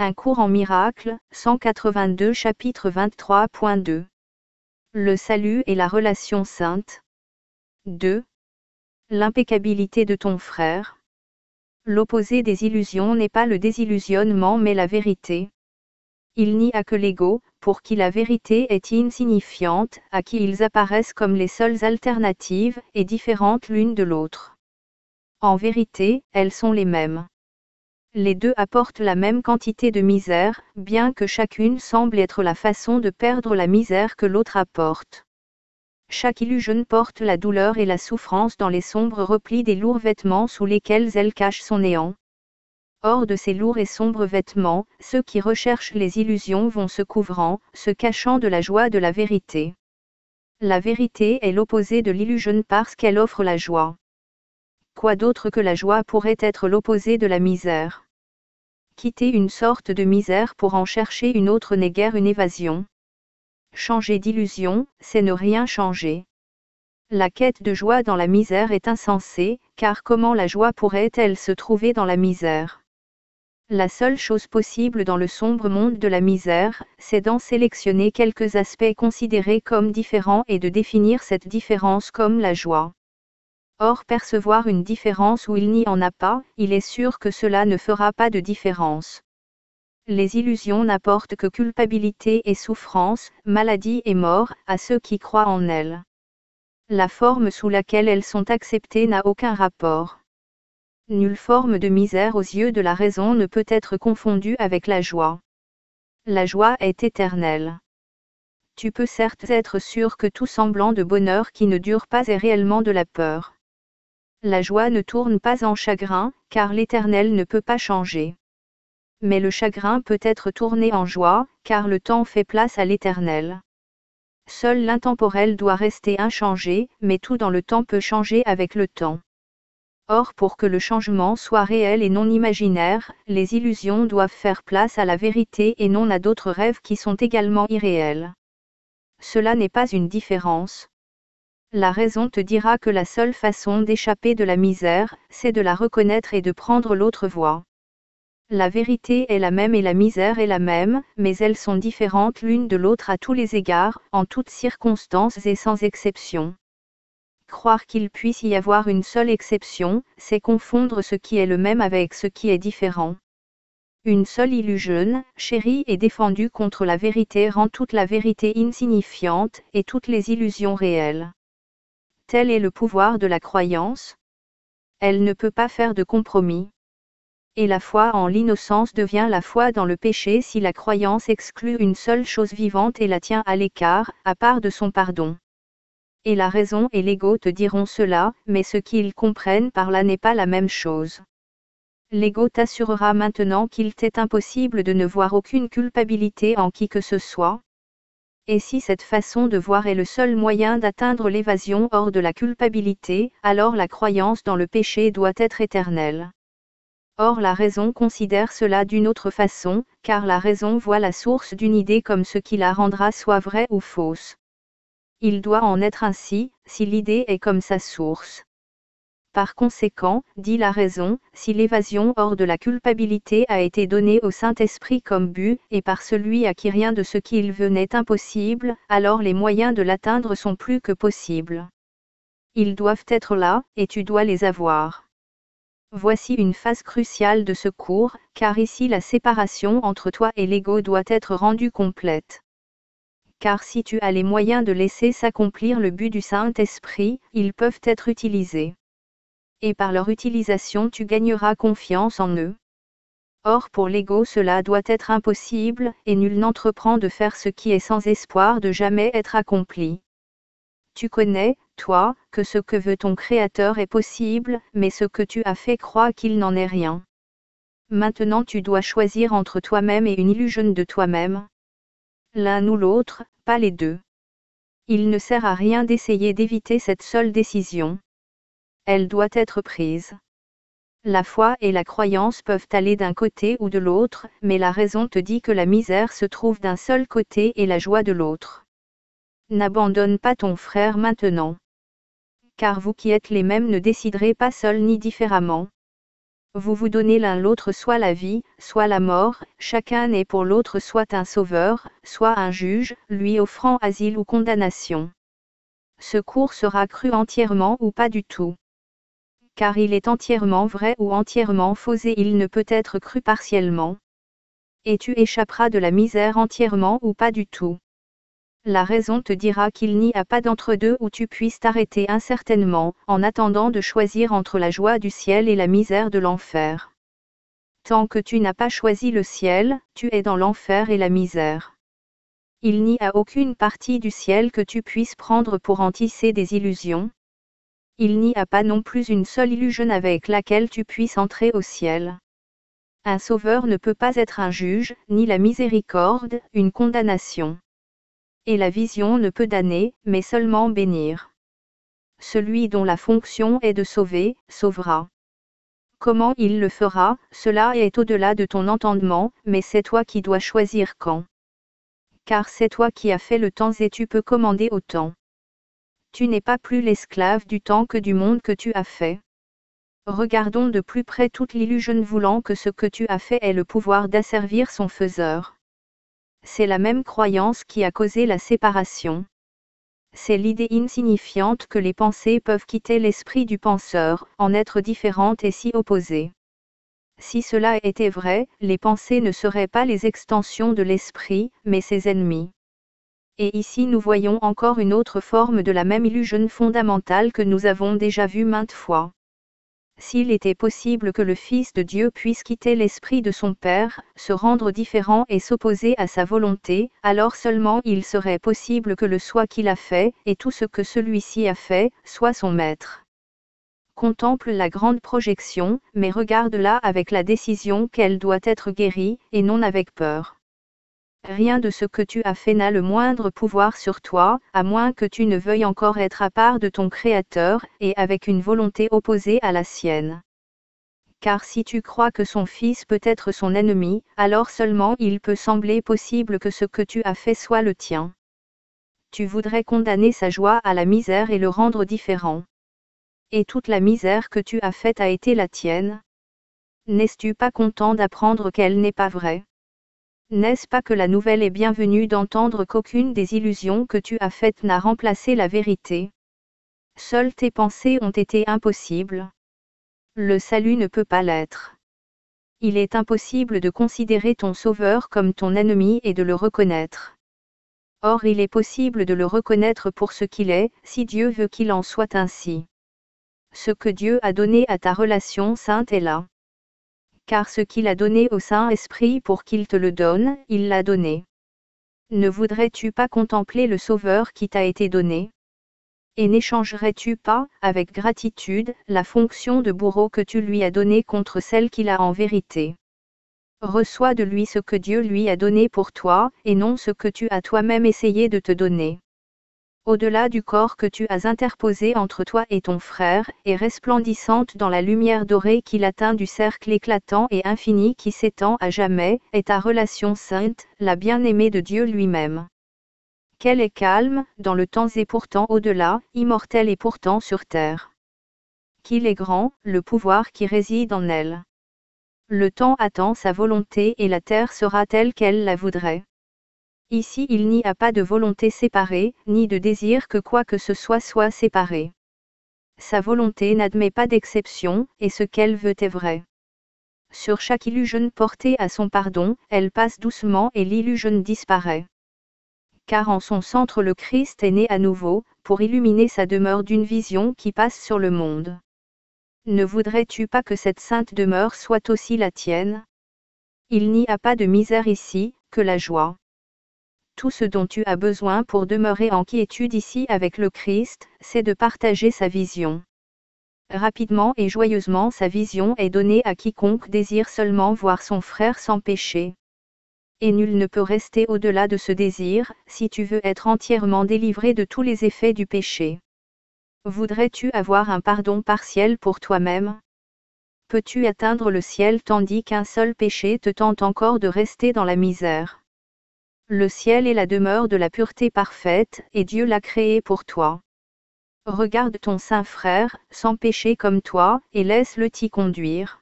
Un cours en miracles, 182 chapitre 23.2. Le salut et la relation sainte. 2. L'impeccabilité de ton frère. L'opposé des illusions n'est pas le désillusionnement mais la vérité. Il n'y a que l'ego, pour qui la vérité est insignifiante, à qui ils apparaissent comme les seules alternatives, et différentes l'une de l'autre. En vérité, elles sont les mêmes. Les deux apportent la même quantité de misère, bien que chacune semble être la façon de perdre la misère que l'autre apporte. Chaque illusion porte la douleur et la souffrance dans les sombres replis des lourds vêtements sous lesquels elle cache son néant. Hors de ces lourds et sombres vêtements, ceux qui recherchent les illusions vont se couvrant, se cachant de la joie de la vérité. La vérité est l'opposé de l'illusion parce qu'elle offre la joie. Quoi d'autre que la joie pourrait être l'opposé de la misère? Quitter une sorte de misère pour en chercher une autre n'est guère une évasion. Changer d'illusion, c'est ne rien changer. La quête de joie dans la misère est insensée, car comment la joie pourrait-elle se trouver dans la misère? La seule chose possible dans le sombre monde de la misère, c'est d'en sélectionner quelques aspects considérés comme différents et de définir cette différence comme la joie. Or percevoir une différence où il n'y en a pas, il est sûr que cela ne fera pas de différence. Les illusions n'apportent que culpabilité et souffrance, maladie et mort, à ceux qui croient en elles. La forme sous laquelle elles sont acceptées n'a aucun rapport. Nulle forme de misère aux yeux de la raison ne peut être confondue avec la joie. La joie est éternelle. Tu peux certes être sûr que tout semblant de bonheur qui ne dure pas est réellement de la peur. La joie ne tourne pas en chagrin, car l'éternel ne peut pas changer. Mais le chagrin peut être tourné en joie, car le temps fait place à l'éternel. Seul l'intemporel doit rester inchangé, mais tout dans le temps peut changer avec le temps. Or pour que le changement soit réel et non imaginaire, les illusions doivent faire place à la vérité et non à d'autres rêves qui sont également irréels. Cela n'est pas une différence. La raison te dira que la seule façon d'échapper de la misère, c'est de la reconnaître et de prendre l'autre voie. La vérité est la même et la misère est la même, mais elles sont différentes l'une de l'autre à tous les égards, en toutes circonstances et sans exception. Croire qu'il puisse y avoir une seule exception, c'est confondre ce qui est le même avec ce qui est différent. Une seule illusion, chérie et défendue contre la vérité rend toute la vérité insignifiante, et toutes les illusions réelles. Tel est le pouvoir de la croyance. Elle ne peut pas faire de compromis. Et la foi en l'innocence devient la foi dans le péché si la croyance exclut une seule chose vivante et la tient à l'écart, à part de son pardon. Et la raison et l'ego te diront cela, mais ce qu'ils comprennent par là n'est pas la même chose. L'ego t'assurera maintenant qu'il t'est impossible de ne voir aucune culpabilité en qui que ce soit. Et si cette façon de voir est le seul moyen d'atteindre l'évasion hors de la culpabilité, alors la croyance dans le péché doit être éternelle. Or la raison considère cela d'une autre façon, car la raison voit la source d'une idée comme ce qui la rendra soit vraie ou fausse. Il doit en être ainsi, si l'idée est comme sa source. Par conséquent, dit la raison, si l'évasion hors de la culpabilité a été donnée au Saint-Esprit comme but, et par celui à qui rien de ce qu'il veut n'est impossible, alors les moyens de l'atteindre sont plus que possibles. Ils doivent être là, et tu dois les avoir. Voici une phase cruciale de ce cours, car ici la séparation entre toi et l'ego doit être rendue complète. Car si tu as les moyens de laisser s'accomplir le but du Saint-Esprit, ils peuvent être utilisés. Et par leur utilisation tu gagneras confiance en eux. Or pour l'ego cela doit être impossible, et nul n'entreprend de faire ce qui est sans espoir de jamais être accompli. Tu connais, toi, que ce que veut ton Créateur est possible, mais ce que tu as fait croit qu'il n'en est rien. Maintenant tu dois choisir entre toi-même et une illusion de toi-même. L'un ou l'autre, pas les deux. Il ne sert à rien d'essayer d'éviter cette seule décision. Elle doit être prise. La foi et la croyance peuvent aller d'un côté ou de l'autre, mais la raison te dit que la misère se trouve d'un seul côté et la joie de l'autre. N'abandonne pas ton frère maintenant. Car vous qui êtes les mêmes ne déciderez pas seuls ni différemment. Vous vous donnez l'un l'autre soit la vie, soit la mort, chacun n'est pour l'autre soit un sauveur, soit un juge, lui offrant asile ou condamnation. Ce cours sera cru entièrement ou pas du tout. Car il est entièrement vrai ou entièrement faux et il ne peut être cru partiellement. Et tu échapperas de la misère entièrement ou pas du tout. La raison te dira qu'il n'y a pas d'entre-deux où tu puisses t'arrêter incertainement, en attendant de choisir entre la joie du ciel et la misère de l'enfer. Tant que tu n'as pas choisi le ciel, tu es dans l'enfer et la misère. Il n'y a aucune partie du ciel que tu puisses prendre pour en tisser des illusions. Il n'y a pas non plus une seule illusion avec laquelle tu puisses entrer au ciel. Un sauveur ne peut pas être un juge, ni la miséricorde, une condamnation. Et la vision ne peut damner, mais seulement bénir. Celui dont la fonction est de sauver, sauvera. Comment il le fera, cela est au-delà de ton entendement, mais c'est toi qui dois choisir quand. Car c'est toi qui as fait le temps et tu peux commander au temps. Tu n'es pas plus l'esclave du temps que du monde que tu as fait. Regardons de plus près toute l'illusion voulant que ce que tu as fait ait le pouvoir d'asservir son faiseur. C'est la même croyance qui a causé la séparation. C'est l'idée insignifiante que les pensées peuvent quitter l'esprit du penseur, en être différentes et s'y opposer. Si cela était vrai, les pensées ne seraient pas les extensions de l'esprit, mais ses ennemis. Et ici nous voyons encore une autre forme de la même illusion fondamentale que nous avons déjà vue maintes fois. S'il était possible que le Fils de Dieu puisse quitter l'esprit de son Père, se rendre différent et s'opposer à sa volonté, alors seulement il serait possible que le soi qu'il a fait, et tout ce que celui-ci a fait, soit son maître. Contemple la grande projection, mais regarde-la avec la décision qu'elle doit être guérie, et non avec peur. Rien de ce que tu as fait n'a le moindre pouvoir sur toi, à moins que tu ne veuilles encore être à part de ton Créateur, et avec une volonté opposée à la sienne. Car si tu crois que son fils peut être son ennemi, alors seulement il peut sembler possible que ce que tu as fait soit le tien. Tu voudrais condamner sa joie à la misère et le rendre différent. Et toute la misère que tu as faite a été la tienne. N'es-tu pas content d'apprendre qu'elle n'est pas vraie ? N'est-ce pas que la nouvelle est bienvenue d'entendre qu'aucune des illusions que tu as faites n'a remplacé la vérité ? Seules tes pensées ont été impossibles. Le salut ne peut pas l'être. Il est impossible de considérer ton Sauveur comme ton ennemi et de le reconnaître. Or il est possible de le reconnaître pour ce qu'il est, si Dieu veut qu'il en soit ainsi. Ce que Dieu a donné à ta relation sainte est là. Car ce qu'il a donné au Saint-Esprit pour qu'il te le donne, il l'a donné. Ne voudrais-tu pas contempler le Sauveur qui t'a été donné ? Et n'échangerais-tu pas, avec gratitude, la fonction de bourreau que tu lui as donnée contre celle qu'il a en vérité ? Reçois de lui ce que Dieu lui a donné pour toi, et non ce que tu as toi-même essayé de te donner. Au-delà du corps que tu as interposé entre toi et ton frère, et resplendissante dans la lumière dorée qui l'atteint du cercle éclatant et infini qui s'étend à jamais, est ta relation sainte, la bien-aimée de Dieu lui-même. Qu'elle est calme, dans le temps et pourtant au-delà, immortelle et pourtant sur terre. Qu'il est grand, le pouvoir qui réside en elle. Le temps attend sa volonté et la terre sera telle qu'elle la voudrait. Ici il n'y a pas de volonté séparée, ni de désir que quoi que ce soit soit séparé. Sa volonté n'admet pas d'exception, et ce qu'elle veut est vrai. Sur chaque illusion portée à son pardon, elle passe doucement et l'illusion disparaît. Car en son centre le Christ est né à nouveau, pour illuminer sa demeure d'une vision qui passe sur le monde. Ne voudrais-tu pas que cette sainte demeure soit aussi la tienne ? Il n'y a pas de misère ici, que la joie. Tout ce dont tu as besoin pour demeurer en quiétude ici avec le Christ, c'est de partager sa vision. Rapidement et joyeusement sa vision est donnée à quiconque désire seulement voir son frère sans péché. Et nul ne peut rester au-delà de ce désir, si tu veux être entièrement délivré de tous les effets du péché. Voudrais-tu avoir un pardon partiel pour toi-même ? Peux-tu atteindre le ciel tandis qu'un seul péché te tente encore de rester dans la misère ? Le ciel est la demeure de la pureté parfaite, et Dieu l'a créé pour toi. Regarde ton saint frère, sans péché comme toi, et laisse-le t'y conduire.